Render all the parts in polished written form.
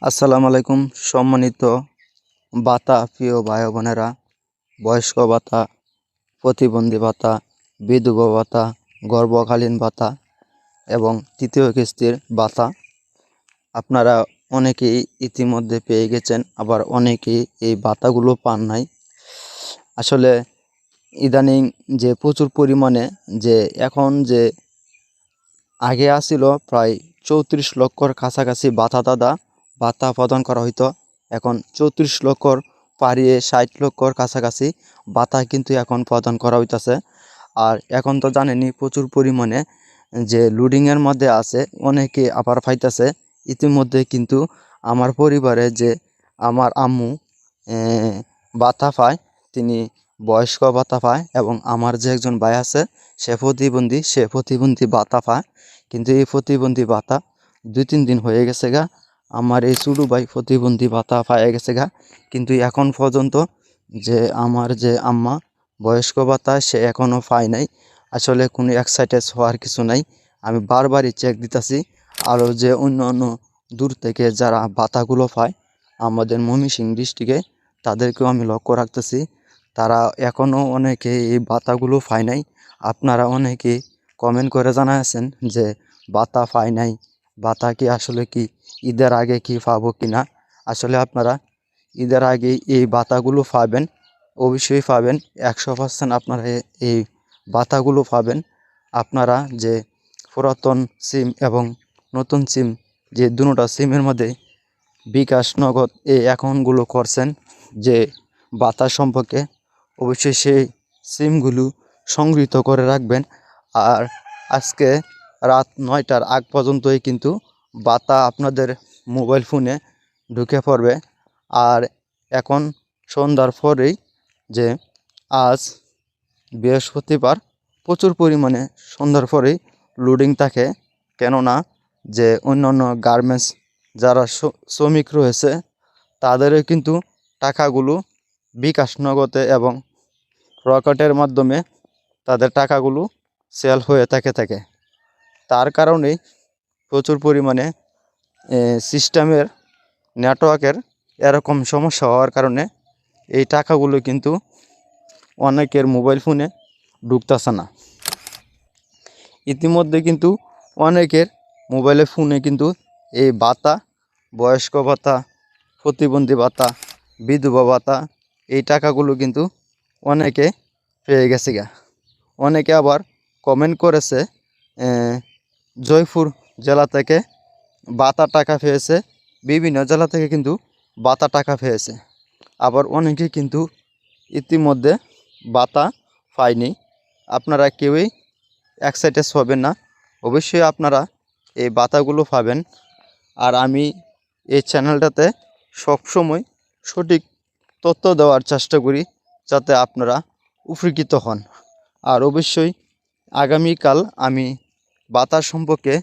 আসসালামু আলাইকুম সম্মানিত ভাতা প্রিয় ভাই বোনেরা, বয়স্ক ভাতা, প্রতিবন্ধী ভাতা, বিধবা ভাতা, গর্ভকালীন ভাতা এবং তৃতীয় কিস্তির ভাতা আপনারা অনেকেই ইতিমধ্যে পেয়ে গেছেন, আবার অনেকেই এই ভাতাগুলো পান নাই। আসলে ইদানিং যে প্রচুর পরিমাণে যে এখন যে আগে আসছিল প্রায় 34 লক্ষর কাছাকাছি ভাতা প্রদান করা হইতো। এখন 34 লক্ষর পারিয়ে 60 লক্ষর কাছাকাছি ভাতা কিন্তু এখন প্রদান করা হইতাছে। আর এখন তো জানেনই প্রচুর পরিমাণে যে লোডিংয়ের মধ্যে আছে, অনেকে আবার পাইতাছে। ইতিমধ্যে কিন্তু আমার পরিবারে যে আমার আম্মু ভাতা পায়, তিনি বয়স্ক ভাতা পায়, এবং আমার যে একজন ভাই আছে সে প্রতিবন্ধী ভাতা পায়। কিন্তু এই প্রতিবন্ধী ভাতা 2-3 দিন হয়ে গেছে গা, আমার এই ছোটো ভাই প্রতিবন্ধী ভাতা পায়ে গেছে গা। কিন্তু এখন পর্যন্ত যে আমার যে আম্মা বয়স্ক ভাতা সে এখনও পায় নাই। আসলে কোনো এক্সাইটেড হওয়ার কিছু নাই, আমি বারবারই চেক দিতেছি। আরও যে অন্য অন্য দূর থেকে যারা ভাতাগুলো পায় আমাদের ময়মনসিংহ ডিস্ট্রিক্টে, তাদেরকেও আমি লক্ষ্য রাখতেছি, তারা এখনও অনেকে এই ভাতাগুলো পায় নাই। আপনারা অনেকে কমেন্ট করে জানাচ্ছেন যে ভাতা পায় নাই, ভাতা কি আসলে কি ঈদের আগে কি পাবো কি না। আসলে আপনারা ঈদের আগে এই ভাতাগুলো পাবেন, অবশ্যই পাবেন, 100% আপনারা এই ভাতাগুলো পাবেন। আপনারা যে পুরাতন সিম এবং নতুন সিম যে দুটোটা সিমের মধ্যে বিকাশ নগদ এই অ্যাকাউন্টগুলো করছেন যে ভাতা সম্পর্কে, অবশ্যই সেই সিমগুলো সংগৃহীত করে রাখবেন। আর আজকে রাত 9টার আগ পর্যন্তই কিন্তু ভাতা আপনাদের মোবাইল ফোনে ঢুকে পড়বে। আর এখন সন্ধ্যার পরেই যে আজ বৃহস্পতিবার প্রচুর পরিমাণে সন্ধ্যার পরেই লোডিং থাকে, কেননা যে অন্যান্য গার্মেন্টস যারা শ্রমিক রয়েছে তাদেরও কিন্তু টাকাগুলো বিকাশ নগদে এবং রকেটের মাধ্যমে তাদের টাকাগুলো সেল হয়ে থাকে। তার কারণেই প্রচুর পরিমাণে সিস্টেমের নেটওয়ার্কের এরকম সমস্যা হওয়ার কারণে এই টাকাগুলো কিন্তু অনেকের মোবাইল ফোনে ঢুকতেছে না। ইতিমধ্যে কিন্তু অনেকের মোবাইলে ফোনে কিন্তু এই ভাতা, বয়স্ক ভাতা, প্রতিবন্ধী ভাতা, বিধবা ভাতা, এই টাকাগুলো কিন্তু অনেকে পেয়ে গেছে গা। অনেকে আবার কমেন্ট করেছে জয়পুর জেলা থেকে ভাতা টাকা পেয়েছে, বিভিন্ন জেলা থেকে কিন্তু ভাতা টাকা পেয়েছে। আবার অনেকে কিন্তু ইতিমধ্যে ভাতা পায়নি। আপনারা কেউই এক্সাইটেড হবেন না, অবশ্যই আপনারা এই ভাতাগুলো পাবেন। আর আমি এই চ্যানেলটাতে সবসময় সঠিক তথ্য দেওয়ার চেষ্টা করি যাতে আপনারা উপকৃত হন। আর অবশ্যই আগামীকাল আমি ভাতা সম্পর্কে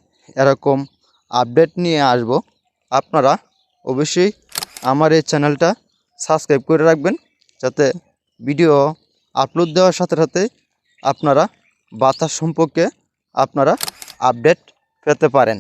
এরকম আপডেট নিয়ে আসব। আপনারা অবশ্যই আমার এই চ্যানেলটা সাবস্ক্রাইব করে রাখবেন, যাতে ভিডিও আপলোড দেওয়ার সাথে সাথে আপনারা ভাতা সম্পর্কে আপনারা আপডেট পেতে পারেন।